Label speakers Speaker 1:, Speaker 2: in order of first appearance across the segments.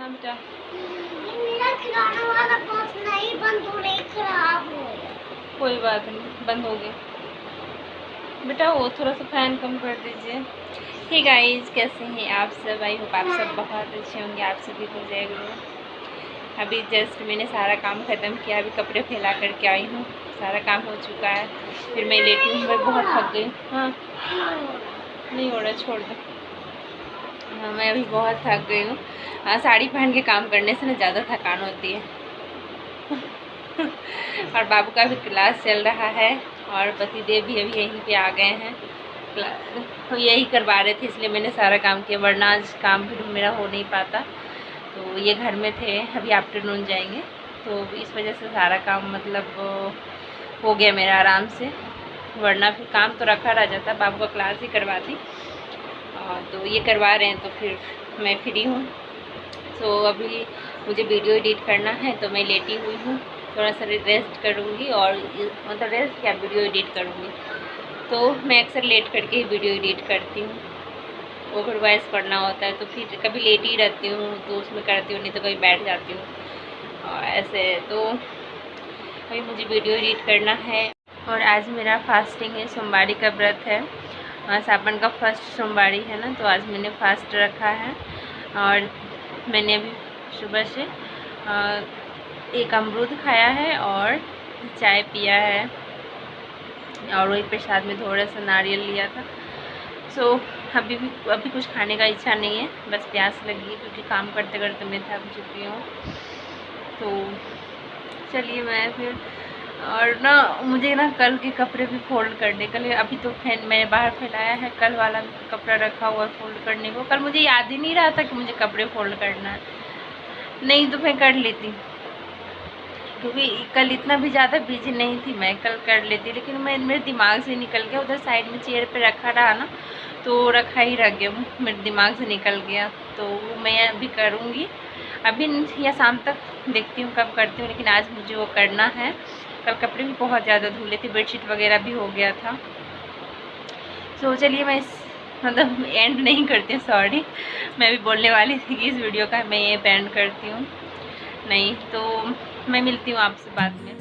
Speaker 1: हाँ बेटा,
Speaker 2: मेरा खिलौना वाला बॉक्स नहीं बंद हो रही, खराब हो गया।
Speaker 1: कोई बात नहीं, बंद हो गया बेटा। वो थोड़ा सा फैन कम कर दीजिए। हे गाइस, कैसे हैं आप सब? आई होप आप सब बहुत अच्छे होंगे। आप सभी को जय गुरु। अभी जस्ट मैंने सारा काम ख़त्म किया, अभी कपड़े फैला करके आई हूँ, सारा काम हो चुका है। फिर मैं लेटी हूँ, मैं बहुत थक गई। हाँ नहीं हो रहा, छोड़ दो। हाँ मैं अभी बहुत थक गई हूँ। साड़ी पहन के काम करने से ना ज़्यादा थकान होती है। और बाबू का भी क्लास चल रहा है और पतिदेव भी अभी यहीं पे आ गए हैं। तो यही करवा रहे थे, इसलिए मैंने सारा काम किया, वरना आज काम भी मेरा हो नहीं पाता। तो ये घर में थे, अभी आफ्टरनून जाएंगे, तो इस वजह से सारा काम मतलब हो गया मेरा आराम से, वरना फिर काम तो रखा रह जाता। बाबू का क्लास ही करवाती, तो ये करवा रहे हैं तो फिर मैं फ्री हूँ। तो अभी मुझे वीडियो एडिट करना है, तो मैं लेटी हुई हूँ, थोड़ा सा रेस्ट करूँगी और मतलब रेस्ट क्या, वीडियो एडिट करूँगी। तो मैं अक्सर लेट करके ही वीडियो एडिट करती हूँ, ओवर वॉइस पढ़ना होता है, तो फिर कभी लेट ही रहती हूँ तो उसमें करती हूँ, नहीं तो कभी बैठ जाती हूँ और ऐसे। तो अभी मुझे वीडियो एडिट करना है। और आज मेरा फास्टिंग है, सोमवारी का व्रत है, सावन का फर्स्ट सोमवारी है ना, तो आज मैंने फास्ट रखा है। और मैंने अभी सुबह से एक अमरूद खाया है और चाय पिया है, और वही प्रसाद में थोड़ा सा नारियल लिया था। सो अभी कुछ खाने का इच्छा नहीं है, बस प्यास लगी है क्योंकि काम करते करते मैं थक चुकी हूँ। तो चलिए मैं फिर, और ना मुझे ना कल के कपड़े भी फोल्ड करने, कल अभी तो फैन मैंने बाहर फैलाया है, कल वाला कपड़ा रखा हुआ फोल्ड करने को। कल मुझे याद ही नहीं रहा था कि मुझे कपड़े फोल्ड करना है, नहीं तो मैं कर लेती, क्योंकि कल इतना भी ज़्यादा बिजी नहीं थी, मैं कल कर लेती, लेकिन मेरे दिमाग से निकल गया। उधर साइड में चेयर पे रखा रहा ना, तो रखा ही रख गया, मेरे दिमाग से निकल गया। तो मैं अभी करूँगी, अभी या शाम तक देखती हूँ कब करती हूँ, लेकिन आज मुझे वो करना है। कल कपड़े भी बहुत ज़्यादा धुले थे, बेडशीट वगैरह भी हो गया था। तो चलिए मैं इस मतलब एंड नहीं करती हूँ, सॉरी, मैं भी बोलने वाली थी कि इस वीडियो का मैं ये एंड करती हूँ, नहीं तो मैं मिलती हूँ आपसे बाद में।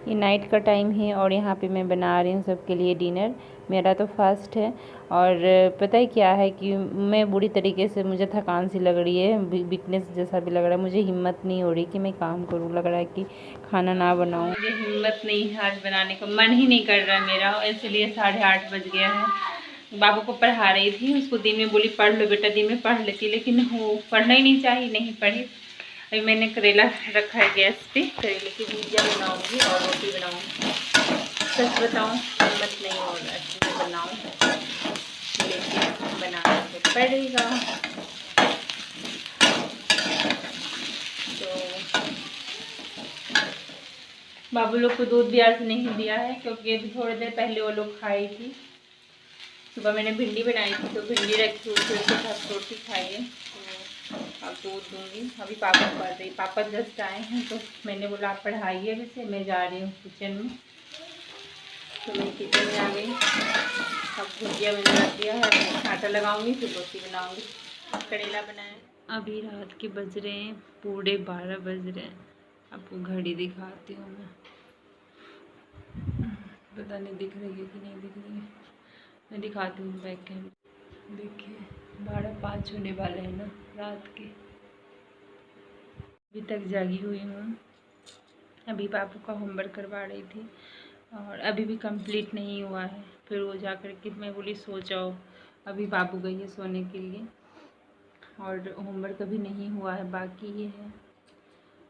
Speaker 1: ये नाइट का टाइम है और यहाँ पे मैं बना रही हूँ सबके लिए डिनर। मेरा तो फास्ट है, और पता है क्या है कि मैं बुरी तरीके से, मुझे थकान सी लग रही है, वीकनेस जैसा भी लग रहा है, मुझे हिम्मत नहीं हो रही कि मैं काम करूँ, लग रहा है कि खाना ना बनाऊँ। मुझे हिम्मत नहीं है आज बनाने का, मन ही नहीं कर रहा है मेरा, इसलिए 8:30 बज गया है। बाबू को पढ़ा रही थी, उसको दिन में बोली पढ़ लो बेटा, दिन में पढ़ लेती, लेकिन वो पढ़ना ही नहीं चाहिए, नहीं पढ़ी। अभी मैंने करेला रखा है गैस पे, करेले की भुजिया बनाऊंगी और रोटी बनाऊंगी। सच बताऊं, हिम्मत नहीं हो रहा है कि मैं बनाऊं, लेकिन बनाना तो पड़ेगा। तो बाबू लोग को दूध भी आज नहीं दिया है, क्योंकि अभी थोड़ी देर पहले वो लोग खाई थी। सुबह मैंने भिंडी बनाई थी, तो भिंडी रखी हुई थी, उसके साथ रोटी खाई है, तो अब दूध दूँगी। अभी पापा पढ़ रही, पापा जस्ट आए हैं, तो मैंने बोला आप पढ़ाइए अभी से, मैं जा रही हूँ किचन में। तो मैं किचन में आ गई, अब भुजिया मैंने रख दिया है, आटा लगाऊंगी, फिर रोटी बनाऊंगी। करेला बनाया। अभी रात के बज रहे हैं पूरे 12 बज रहे हैं। आपको घड़ी दिखाती हूँ मैं, पता नहीं दिख रही है कि नहीं दिख रही है, मैं दिखाती हूँ बैक कैमरा। देखिए 12:05 होने वाले हैं ना रात के। अभी तक जागी हुई हूँ। अभी बाबू का होमवर्क करवा रही थी और अभी भी कंप्लीट नहीं हुआ है। फिर वो जा कर के मैं बोली सो जाओ, अभी बाबू गई है सोने के लिए और होमवर्क अभी नहीं हुआ है, बाकी ये है।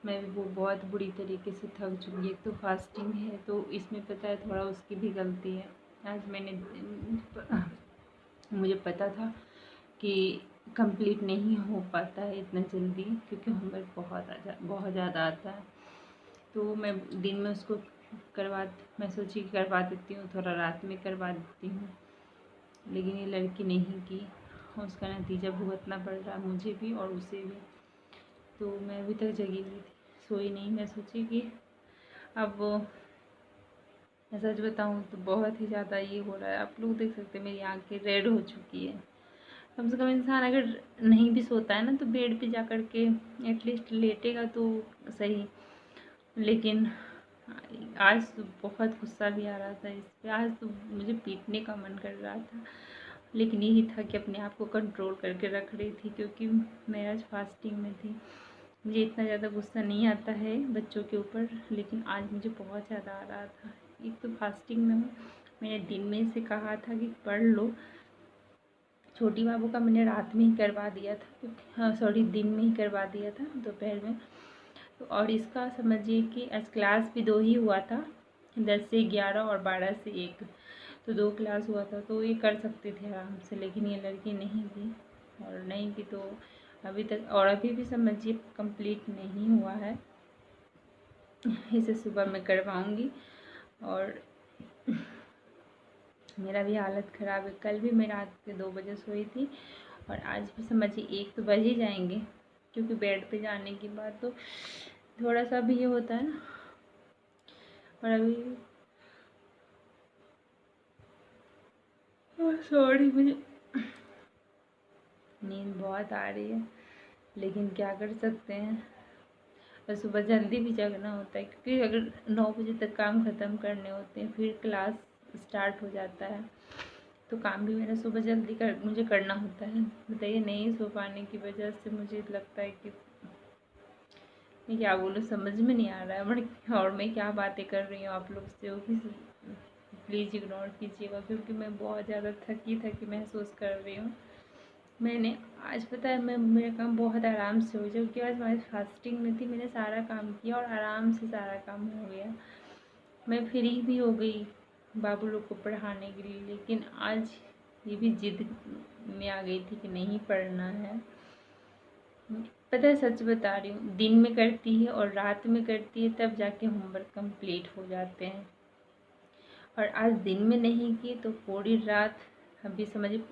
Speaker 1: मैं भी वो बहुत बुरी तरीके से थक चुकी है। एक तो फास्टिंग है तो इसमें पता है थोड़ा उसकी भी गलती है। आज मुझे पता था कि कंप्लीट नहीं हो पाता है इतना जल्दी, क्योंकि होमवर्क बहुत ज़्यादा आता है। तो मैं दिन में उसको मैं सोची कि करवा देती हूँ, थोड़ा रात में करवा देती हूँ, लेकिन ये लड़की नहीं की। उसका नतीजा भुगतना पड़ रहा मुझे भी और उसे भी। तो मैं अभी तक जगी हुई थी, सोई नहीं। मैं सोची कि अब मैं सच बताऊँ तो बहुत ही ज़्यादा ये हो रहा है। आप लोग देख सकते हैं मेरी आँखें रेड हो चुकी है। कम से कम इंसान अगर नहीं भी सोता है ना तो बेड पे जा कर के एटलीस्ट लेटेगा तो सही। लेकिन आज तो बहुत गुस्सा भी आ रहा था इस पर। आज तो मुझे पीटने का मन कर रहा था, लेकिन यही था कि अपने आप को कंट्रोल करके रख रही थी, क्योंकि मैं आज फास्टिंग में थी। मुझे इतना ज़्यादा गुस्सा नहीं आता है बच्चों के ऊपर, लेकिन आज मुझे बहुत ज़्यादा आ रहा था। एक तो फास्टिंग में हूँ, मैंने दिन में से कहा था कि पढ़ लो। छोटी बाबू का मैंने रात में ही करवा दिया था, हाँ सॉरी दिन में ही करवा दिया था, दोपहर में। तो और इसका समझिए कि आज क्लास भी 2 ही हुआ था, 10 से 11 और 12 से 1, तो 2 क्लास हुआ था, तो ये कर सकते थे आराम से। लेकिन ये लड़की नहीं की और नहीं की तो अभी तक, और अभी भी समझिए कंप्लीट नहीं हुआ है। इसे सुबह मैं करवाऊँगी। और मेरा भी हालत ख़राब है। कल भी मैं रात के 2 बजे सोई थी और आज भी समझिए 1 तो बज ही जाएंगे, क्योंकि बेड पे जाने के बाद तो थोड़ा सा भी ये होता है ना। और अभी सॉरी, मुझे नींद बहुत आ रही है, लेकिन क्या कर सकते हैं। और सुबह जल्दी भी जगना होता है, क्योंकि अगर 9 बजे तक काम ख़त्म करने होते हैं, फिर क्लास स्टार्ट हो जाता है, तो काम भी मेरा सुबह जल्दी मुझे करना होता है। बताइए, नहीं सो पाने की वजह से मुझे लगता है कि मैं क्या बोलूँ, समझ में नहीं आ रहा है बट। और मैं क्या बातें कर रही हूँ आप लोग से, वो भी प्लीज़ इग्नोर कीजिएगा, क्योंकि मैं बहुत ज़्यादा थकी महसूस कर रही हूँ। मैंने आज पता है, मैं मेरा काम बहुत आराम से हो गया, क्योंकि आज मैं फास्टिंग में थी। मैंने सारा काम किया और आराम से सारा काम हो गया। मैं फ्री भी हो गई बाबू लोग को पढ़ाने के लिए, लेकिन आज ये भी जिद में आ गई थी कि नहीं पढ़ना है। पता है, सच बता रही हूँ, दिन में करती है और रात में करती है, तब जाके होमवर्क कंप्लीट हो जाते हैं। और आज दिन में नहीं की तो पूरी रात, अभी समझिए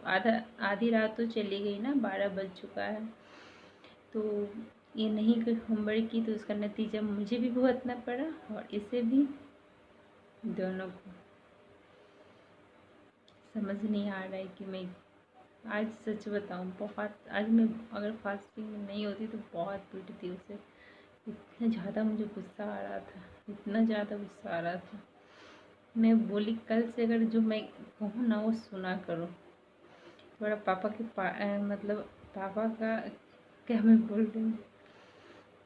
Speaker 1: आधी रात तो चली गई ना, 12 बज चुका है। तो ये नहीं होमवर्क की तो उसका नतीजा मुझे भी भुगतना पड़ा और इसे भी, दोनों को। समझ नहीं आ रहा है कि मैं आज सच बताऊं, बहुत आज मैं अगर फास्टिंग में नहीं होती तो बहुत पीटती उसे। इतना ज़्यादा मुझे गुस्सा आ रहा था, इतना ज़्यादा गुस्सा आ रहा था। मैं बोली कल से अगर जो मैं कहूँ ना वो सुना करो। थोड़ा पापा के मतलब पापा का, क्या मैं बोल रही हूँ,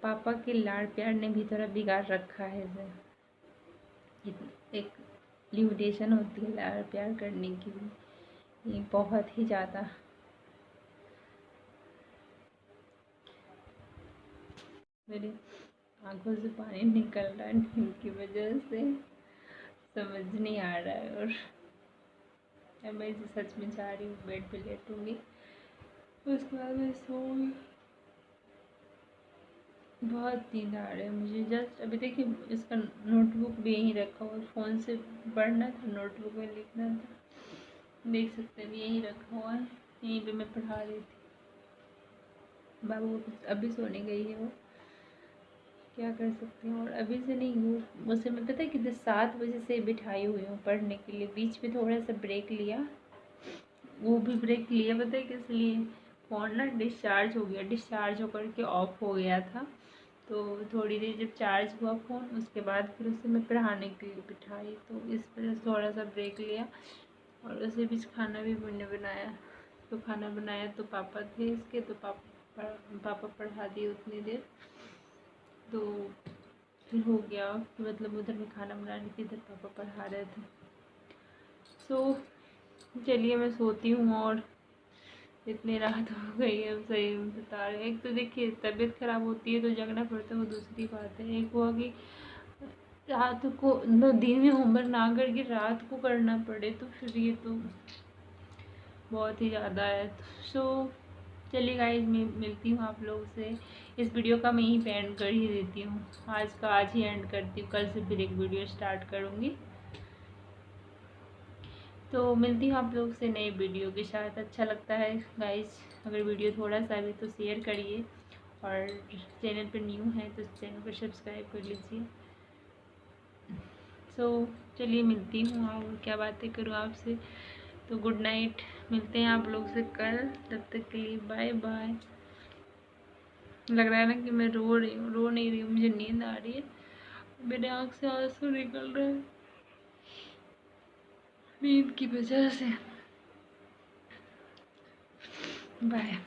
Speaker 1: पापा के लाड़ प्यार ने भी थोड़ा बिगाड़ रखा है इसे। एक लिमिटेशन होती है लाड़ प्यार करने की भी, ये बहुत ही ज़्यादा। मेरी आंखों से पानी निकल रहा है नींद की वजह से, समझ नहीं आ रहा है। और अब मैं इसे सच में जा रही हूँ, बेड पे लेटूँगी, उसके बाद मैं सोऊंगी। बहुत नींद आ रही है मुझे। जस्ट अभी देखिए, इसका नोटबुक भी यहीं रखा हुआ है, फ़ोन से पढ़ना था, नोटबुक में लिखना था, देख सकते हैं यहीं रखा हुआ है, यहीं पे मैं पढ़ा रही थी। बाबू अभी सोने गई है, वो क्या कर सकती हूँ। और अभी से नहीं, वो उसे मैं पता है कि 7 बजे से बिठाई हुई हूँ पढ़ने के लिए। बीच में थोड़ा सा ब्रेक लिया, वो भी ब्रेक लिया पता है किस लिए, फ़ोन ना डिस्चार्ज हो गया, डिस्चार्ज होकर के ऑफ हो गया था। तो थोड़ी देर जब चार्ज हुआ फ़ोन, उसके बाद फिर उसे मैं पढ़ाने के लिए बिठाई, तो इस वजह से थोड़ा सा ब्रेक लिया। और उसे बीच खाना भी मैंने बनाया, तो खाना बनाया तो पापा थे इसके, तो पापा पढ़ा दिए उतनी देर। तो फिर हो गया, मतलब उधर मैं खाना बना रही थी, इधर पापा पढ़ा रहे थे। सो चलिए मैं सोती हूँ। और इतनी रात हो गई है, सही बता रहे। एक तो देखिए तबीयत खराब होती है तो जगना पड़ता है, वो दूसरी बात है। एक हुआ कि रात को दिन में होमवर्क ना करके रात को करना पड़े, तो फिर ये तो बहुत ही ज़्यादा है। सो चलिए गाइस, मैं मिलती हूँ आप लोगों से। इस वीडियो का मैं यहीं पे एंड कर ही देती हूँ। आज का आज ही एंड करती हूँ, कल से फिर एक वीडियो स्टार्ट करूँगी। तो मिलती हूँ आप लोगों से नई वीडियो के साथ। अच्छा लगता है गाइस अगर वीडियो थोड़ा सा भी तो शेयर करिए, और चैनल पर न्यू है तो चैनल को सब्सक्राइब कर लीजिए। सो चलिए मिलती हूँ, और क्या बातें करूँ आपसे। तो गुड नाइट, मिलते हैं आप लोग से कल। तब तक के लिए बाय बाय। लग रहा है ना कि मैं रो रही हूँ, रो नहीं रही हूँ, मुझे नींद आ रही है, मेरे आँख से आंसू निकल रहे हैं नींद की वजह से। बाय।